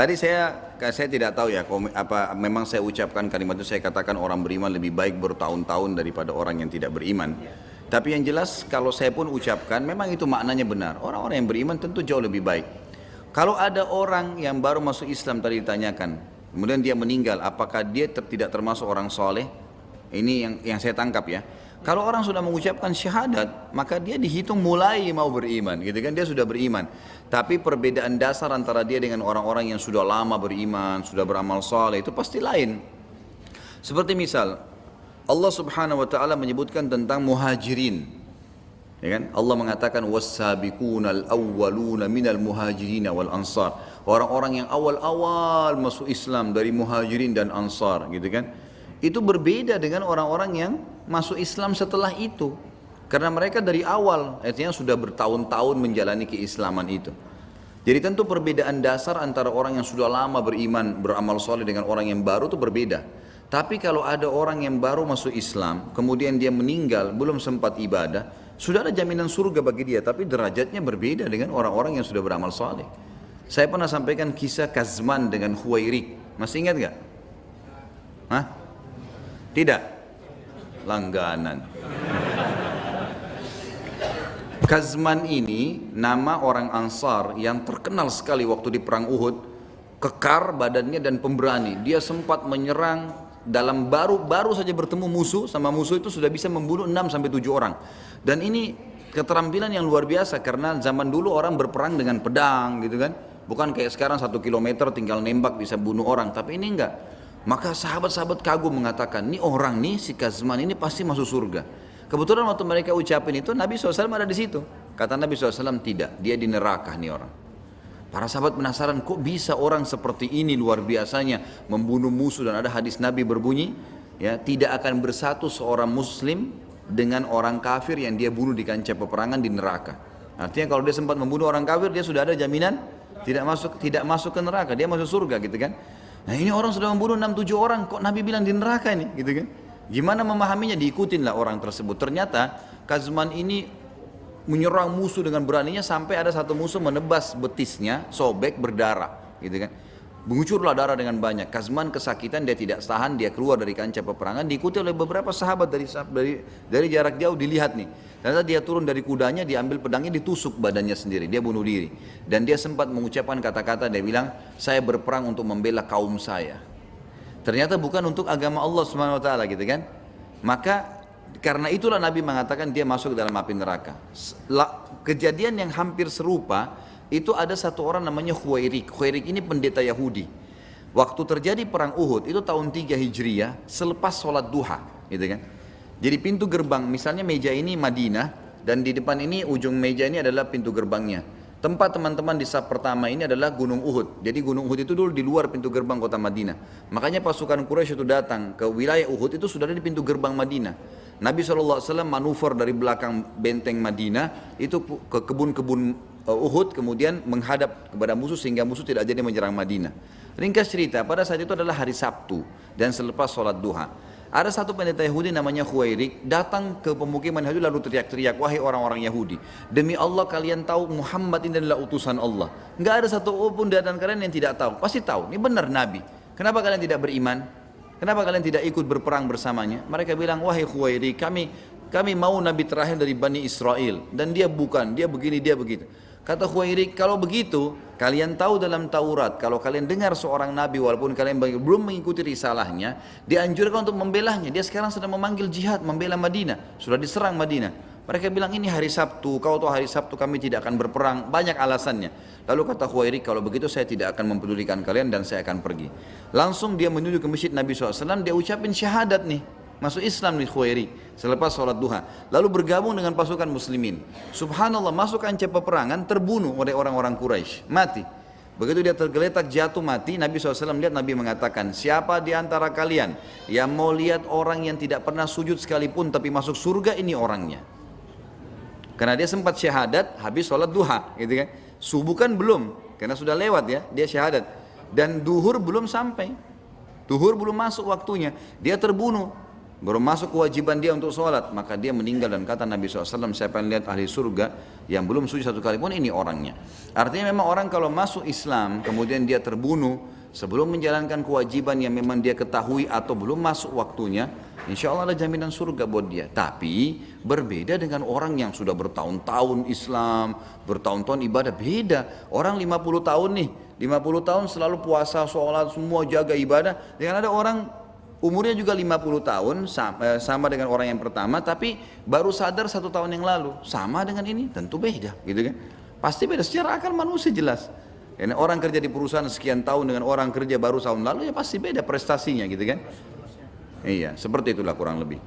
Tadi saya tidak tahu ya, apa memang saya ucapkan kalimat itu, saya katakan orang beriman lebih baik bertahun-tahun daripada orang yang tidak beriman. Tapi yang jelas kalau saya pun ucapkan, memang itu maknanya benar. Orang-orang yang beriman tentu jauh lebih baik. Kalau ada orang yang baru masuk Islam tadi ditanyakan, kemudian dia meninggal, apakah dia tidak termasuk orang soleh? Ini yang saya tangkap ya. Kalau orang sudah mengucapkan syahadat, maka dia dihitung mulai mau beriman, gitu kan? Dia sudah beriman. Tapi perbedaan dasar antara dia dengan orang-orang yang sudah lama beriman, sudah beramal saleh itu pasti lain. Seperti misal Allah Subhanahu wa taala menyebutkan tentang muhajirin. Ya kan? Allah mengatakan was-sabiqunal awwaluna minal muhajirin wal ansar. Orang-orang yang awal-awal masuk Islam dari muhajirin dan ansar, gitu kan? Itu berbeda dengan orang-orang yang masuk Islam setelah itu. Karena mereka dari awal, artinya sudah bertahun-tahun menjalani keislaman itu. Jadi tentu perbedaan dasar antara orang yang sudah lama beriman, beramal soleh dengan orang yang baru itu berbeda. Tapi kalau ada orang yang baru masuk Islam, kemudian dia meninggal, belum sempat ibadah, sudah ada jaminan surga bagi dia, tapi derajatnya berbeda dengan orang-orang yang sudah beramal soleh. Saya pernah sampaikan kisah Kazman dengan Khuwairik. Masih ingat gak? Hah? Tidak? Langganan. Kazman ini nama orang Ansar yang terkenal sekali waktu di perang Uhud, kekar badannya dan pemberani. Dia sempat menyerang dalam baru saja bertemu musuh, sama musuh itu sudah bisa membunuh 6 sampai 7 orang. Dan ini keterampilan yang luar biasa karena zaman dulu orang berperang dengan pedang gitu kan. Bukan kayak sekarang 1 kilometer tinggal nembak bisa bunuh orang, tapi ini enggak. Maka sahabat-sahabat kagum mengatakan, ini orang nih si Kazman ini pasti masuk surga. Kebetulan waktu mereka ucapin itu Nabi SAW ada di situ. Kata Nabi SAW tidak, dia di neraka nih orang. Para sahabat penasaran, kok bisa orang seperti ini luar biasanya membunuh musuh, dan ada hadis Nabi berbunyi, ya tidak akan bersatu seorang Muslim dengan orang kafir yang dia bunuh di kancah peperangan di neraka. Artinya kalau dia sempat membunuh orang kafir, dia sudah ada jaminan tidak masuk ke neraka, dia masuk surga gitu kan. Nah ini orang sudah membunuh 6-7 orang, kok Nabi bilang di neraka ini, gitu kan? Gimana memahaminya? Diikutinlah orang tersebut. Ternyata Kazman ini menyerang musuh dengan beraninya sampai ada satu musuh menebas betisnya, sobek berdarah, gitu kan? Mengucurlah darah dengan banyak. Kazman kesakitan, dia tidak tahan, dia keluar dari kancah peperangan, diikuti oleh beberapa sahabat dari jarak jauh, dilihat nih. Ternyata dia turun dari kudanya, diambil pedangnya, ditusuk badannya sendiri, dia bunuh diri. Dan dia sempat mengucapkan kata-kata, dia bilang, saya berperang untuk membela kaum saya. Ternyata bukan untuk agama Allah Subhanahu wa taala, gitu kan? Maka karena itulah Nabi mengatakan dia masuk dalam api neraka. Kejadian yang hampir serupa itu ada satu orang namanya Khuwairik. Khuwairik ini pendeta Yahudi. Waktu terjadi perang Uhud itu tahun 3 Hijriah, selepas sholat duha, gitu kan? Jadi pintu gerbang, misalnya meja ini Madinah, dan di depan ini ujung meja ini adalah pintu gerbangnya. Tempat teman-teman di saf pertama ini adalah Gunung Uhud. Jadi Gunung Uhud itu dulu di luar pintu gerbang kota Madinah. Makanya pasukan Quraisy itu datang ke wilayah Uhud itu sudah ada di pintu gerbang Madinah. Nabi SAW manuver dari belakang benteng Madinah itu ke kebun-kebun Uhud, kemudian menghadap kepada musuh sehingga musuh tidak jadi menyerang Madinah. Ringkas cerita, pada saat itu adalah hari Sabtu dan selepas sholat duha. Ada satu pendeta Yahudi namanya Khuwairik datang ke pemukiman Yahudi lalu teriak-teriak, wahai orang-orang Yahudi, demi Allah kalian tahu Muhammad ini adalah utusan Allah. Enggak ada satu pun di antara kalian yang tidak tahu. Pasti tahu, ini benar Nabi. Kenapa kalian tidak beriman? Kenapa kalian tidak ikut berperang bersamanya? Mereka bilang, wahai Khuwairik, kami mau Nabi terakhir dari Bani Israel, dan dia bukan, dia begini, dia begitu. Kata Khuwairik, kalau begitu kalian tahu dalam Taurat, kalau kalian dengar seorang Nabi walaupun kalian belum mengikuti risalahnya, dianjurkan untuk membelahnya. Dia sekarang sedang memanggil jihad, membela Madinah, sudah diserang Madinah. Mereka bilang ini hari Sabtu, kau tahu hari Sabtu kami tidak akan berperang, banyak alasannya. Lalu kata Khuwairik, kalau begitu saya tidak akan mempedulikan kalian dan saya akan pergi. Langsung dia menuju ke masjid Nabi SAW, dia ucapin syahadat nih, masuk Islam nih Khuwairik selepas sholat duha, lalu bergabung dengan pasukan muslimin. Subhanallah, masuk kancah peperangan, terbunuh oleh orang-orang Quraisy, mati. Begitu dia tergeletak jatuh mati, Nabi SAW lihat, Nabi mengatakan, siapa di antara kalian yang mau lihat orang yang tidak pernah sujud sekalipun tapi masuk surga, ini orangnya. Karena dia sempat syahadat habis sholat duha, gitu kan? Subuh kan belum, karena sudah lewat ya, dia syahadat. Dan duhur belum sampai, duhur belum masuk waktunya, dia terbunuh. belum masuk kewajiban dia untuk sholat, maka dia meninggal. Dan kata Nabi SAW, siapa yang lihat ahli surga yang belum sujud satu kali pun, ini orangnya. Artinya memang orang kalau masuk Islam kemudian dia terbunuh sebelum menjalankan kewajiban yang memang dia ketahui atau belum masuk waktunya, insya Allah ada jaminan surga buat dia. Tapi berbeda dengan orang yang sudah bertahun-tahun Islam, bertahun-tahun ibadah, beda. Orang 50 tahun nih, 50 tahun selalu puasa, sholat, semua jaga ibadah. Dengan ada orang umurnya juga 50 tahun, sama dengan orang yang pertama, tapi baru sadar 1 tahun yang lalu. Sama dengan ini, tentu beda, gitu kan? Pasti beda, secara akal manusia jelas. Karena orang kerja di perusahaan sekian tahun dengan orang kerja baru tahun lalu, ya pasti beda prestasinya, gitu kan? Iya, seperti itulah kurang lebih.